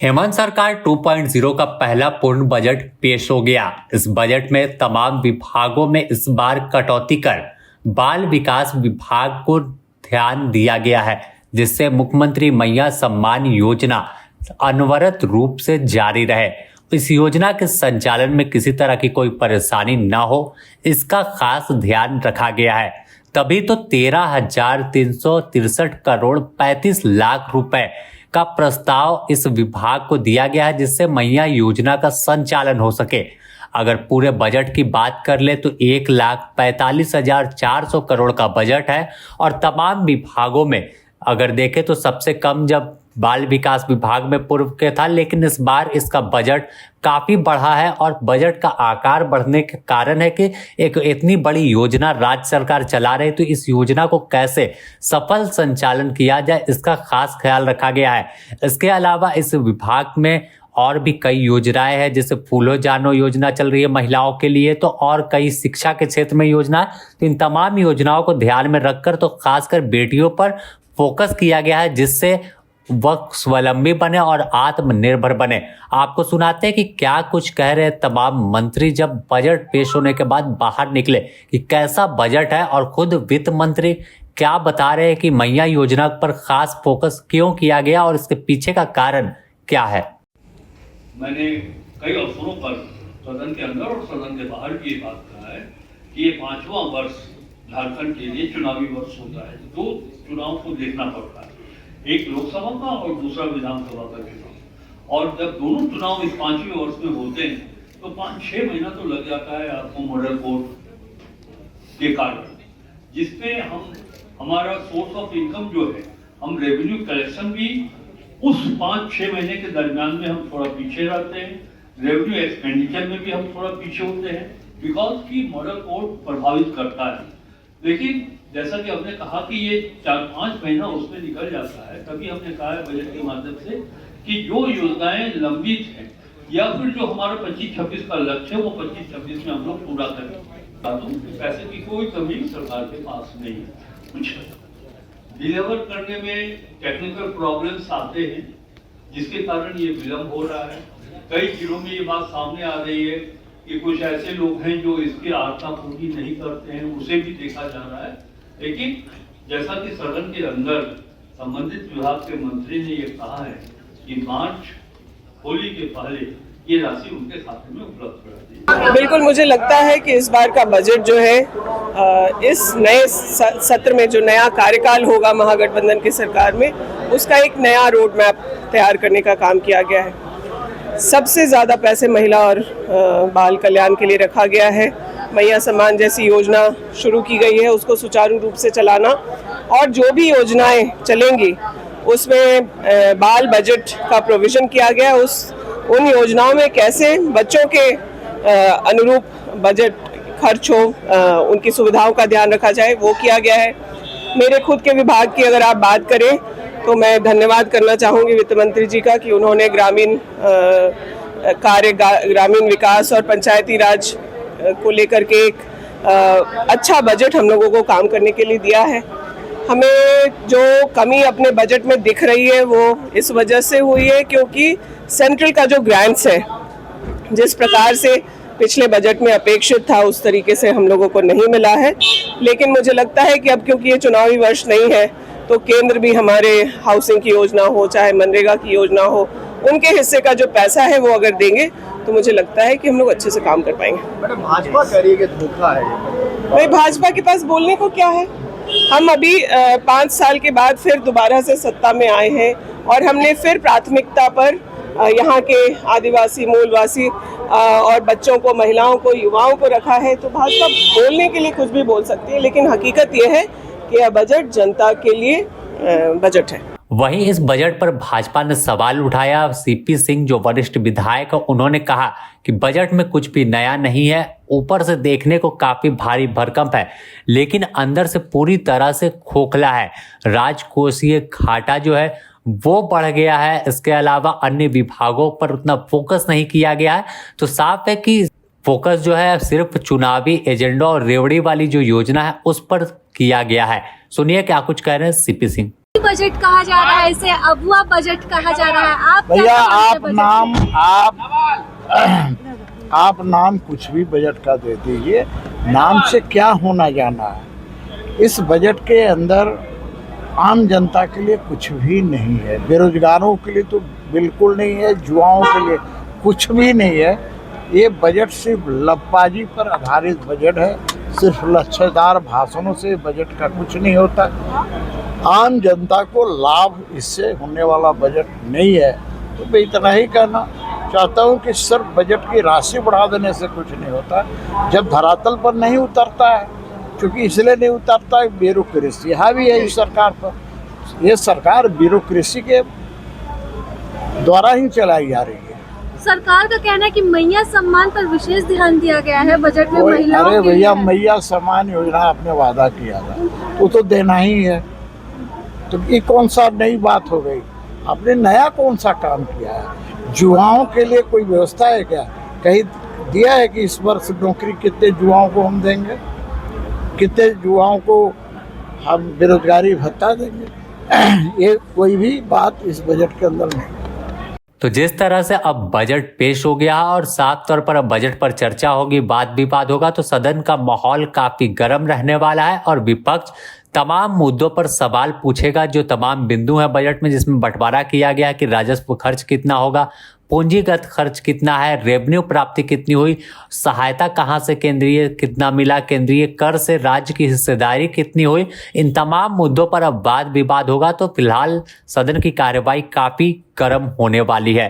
हेमंत सरकार 2.0 का पहला पूर्ण बजट पेश हो गया। इस बजट में तमाम विभागों में इस बार कटौती कर बाल विकास विभाग को ध्यान दिया गया है, जिससे मुख्यमंत्री मैया सम्मान योजना अनवरत रूप से जारी रहे। इस योजना के संचालन में किसी तरह की कोई परेशानी न हो, इसका खास ध्यान रखा गया है। तभी तो 13,363 करोड़ 35 लाख रुपए का प्रस्ताव इस विभाग को दिया गया है, जिससे मैया योजना का संचालन हो सके। अगर पूरे बजट की बात कर ले तो 1,45,400 करोड़ का बजट है और तमाम विभागों में अगर देखें तो सबसे कम जब बाल विकास विभाग में पूर्व के था, लेकिन इस बार इसका बजट काफी बढ़ा है। और बजट का आकार बढ़ने के कारण है कि एक इतनी बड़ी योजना राज्य सरकार चला रही, तो इस योजना को कैसे सफल संचालन किया जाए, इसका खास ख्याल रखा गया है। इसके अलावा इस विभाग में और भी कई योजनाएं हैं, जैसे फूलो जानो योजना चल रही है महिलाओं के लिए, तो और कई शिक्षा के क्षेत्र में योजना। तो इन तमाम योजनाओं को ध्यान में रखकर तो खासकर बेटियों पर फोकस किया गया है, जिससे वह स्वावलंबी बने और आत्मनिर्भर बने। आपको सुनाते हैं कि क्या कुछ कह रहे तमाम मंत्री जब बजट पेश होने के बाद बाहर निकले कि कैसा बजट है, और खुद वित्त मंत्री क्या बता रहे हैं कि मैया योजना पर खास फोकस क्यों किया गया और इसके पीछे का कारण क्या है। मैंने कई अवसरों पर सदन के अंदर और सदन के बाहर भी ये बात कहा है कि ये 5वां वर्ष झारखंड के लिए चुनावी वर्ष होता है। दो चुनाव को देखना पड़ता है, एक लोकसभा का और दूसरा विधानसभा का चुनाव। और जब दोनों चुनाव इस 5वें वर्ष में होते हैं तो 5-6 महीना तो लग जाता है आपको मॉडल कोर्ट के कारण, जिसपे हमारा सोर्स ऑफ इनकम जो है, हम रेवेन्यू कलेक्शन भी उस 5-6 महीने के दरमियान में हम थोड़ा पीछे रहते हैं। रेवेन्यू एक्सपेंडिचर में भी हम थोड़ा पीछे होते हैं, बिकॉज की मॉडल कोड प्रभावित करता है। लेकिन जैसा कि हमने कहा कि ये 4-5 महीना उसमें निकल जाता है, तभी हमने कहा है बजट के माध्यम से कि जो योजनाएं लंबित हैं या फिर जो हमारा 25-26 का लक्ष्य है, वो 25-26 में हम लोग पूरा करें। पैसे की कोई कमी सरकार के पास नहीं है। कुछ डिलीवर करने में टेक्निकल प्रॉब्लम्स आते हैं, जिसके कारण ये विलंब हो रहा है। कई जिलों में ये बात सामने आ रही है कि कुछ ऐसे लोग हैं जो इसकी आर्ता पूरी नहीं करते हैं, उसे भी देखा जा रहा है। लेकिन जैसा कि सदन के अंदर संबंधित विभाग के मंत्री ने ये कहा है कि मार्च होली के पहले ये राशि उनके खाते में उपलब्ध करा दी। बिल्कुल, मुझे लगता है कि इस बार का बजट जो है, इस नए सत्र में जो नया कार्यकाल होगा महागठबंधन की सरकार में, उसका एक नया रोड मैप तैयार करने का काम किया गया है। सबसे ज़्यादा पैसे महिला और बाल कल्याण के लिए रखा गया है। मैया सम्मान जैसी योजना शुरू की गई है, उसको सुचारू रूप से चलाना, और जो भी योजनाएं चलेंगी उसमें बाल बजट का प्रोविज़न किया गया। उन योजनाओं में कैसे बच्चों के अनुरूप बजट खर्च हो, उनकी सुविधाओं का ध्यान रखा जाए, वो किया गया है। मेरे खुद के विभाग की अगर आप बात करें तो मैं धन्यवाद करना चाहूँगी वित्त मंत्री जी का कि उन्होंने ग्रामीण विकास और पंचायती राज को लेकर के एक अच्छा बजट हम लोगों को काम करने के लिए दिया है। हमें जो कमी अपने बजट में दिख रही है वो इस वजह से हुई है क्योंकि सेंट्रल का जो ग्रांट्स है, जिस प्रकार से पिछले बजट में अपेक्षित था उस तरीके से हम लोगों को नहीं मिला है। लेकिन मुझे लगता है कि अब क्योंकि ये चुनावी वर्ष नहीं है, तो केंद्र भी हमारे हाउसिंग की योजना हो, चाहे मनरेगा की योजना हो, उनके हिस्से का जो पैसा है वो अगर देंगे तो मुझे लगता है कि हम लोग अच्छे से काम कर पाएंगे। मैडम, भाजपा कह रही है कि धोखा है। भाई, भाजपा के पास बोलने को क्या है? हम अभी 5 साल के बाद फिर दोबारा से सत्ता में आए हैं और हमने फिर प्राथमिकता पर यहाँ के आदिवासी मूलवासी और बच्चों को, महिलाओं को, युवाओं को रखा है। तो भाजपा बोलने के लिए कुछ भी बोल सकती है, लेकिन हकीकत ये है कि यह बजट जनता के लिए बजट है। वहीं इस बजट पर भाजपा ने सवाल उठाया। सीपी सिंह जो वरिष्ठ विधायक है, उन्होंने कहा कि बजट में कुछ भी नया नहीं है, ऊपर से देखने को काफी भारी भरकम है, लेकिन अंदर से पूरी तरह से खोखला है। राजकोषीय घाटा जो है वो बढ़ गया है। इसके अलावा अन्य विभागों पर उतना फोकस नहीं किया गया है। तो साफ है कि फोकस जो है सिर्फ चुनावी एजेंडा और रेवड़ी वाली जो योजना है उस पर किया गया है। सुनिए क्या कुछ कह रहे हैं सीपी सिंह। बजट कहा जा रहा है, इसे अबुआ बजट कहा जा रहा है। आप क्या भैया समझते हैं बजट आप नाम कुछ भी बजट का दे दीजिए, नाम से क्या होना जाना है। इस बजट के अंदर आम जनता के लिए कुछ भी नहीं है, बेरोजगारों के लिए तो बिल्कुल नहीं है, युवाओं के लिए कुछ भी नहीं है। ये बजट सिर्फ लपबाजी पर आधारित बजट है, सिर्फ लच्छेदार भाषणों से बजट का कुछ नहीं होता। आम जनता को लाभ इससे होने वाला बजट नहीं है। तो मैं इतना ही कहना चाहता हूँ कि सिर्फ बजट की राशि बढ़ा देने से कुछ नहीं होता, जब धरातल पर नहीं उतरता है, क्योंकि इसलिए नहीं उतरता है ब्यूरोक्रेसी हावी है इस सरकार पर। ये सरकार ब्यूरोक्रेसी के द्वारा ही चलाई जा रही है। सरकार का कहना है कि मैया सम्मान पर विशेष ध्यान दिया गया है बजट में महिलाओं अरे के भैया, लिए। मैया सम्मान योजना आपने वादा किया था, वो तो देना ही है। तो ये कौन सा नई बात हो गई? आपने नया कौन सा काम किया है? युवाओं के लिए कोई व्यवस्था है क्या? कहीं दिया है कि इस वर्ष नौकरी कितने युवाओं को हम देंगे, कितने युवाओं को हम बेरोजगारी भत्ता देंगे? ये कोई भी बात इस बजट के अंदर नहीं। तो जिस तरह से अब बजट पेश हो गया और साफ तौर पर अब बजट पर चर्चा होगी, वाद विवाद होगा, तो सदन का माहौल काफी गर्म रहने वाला है और विपक्ष तमाम मुद्दों पर सवाल पूछेगा। जो तमाम बिंदु हैं बजट में, जिसमें बंटवारा किया गया कि राजस्व खर्च कितना होगा, पूंजीगत खर्च कितना है, रेवेन्यू प्राप्ति कितनी हुई, सहायता कहां से केंद्रीय कितना मिला, केंद्रीय कर से राज्य की हिस्सेदारी कितनी हुई, इन तमाम मुद्दों पर अब वाद विवाद होगा। तो फिलहाल सदन की कार्यवाही काफी गर्म होने वाली है।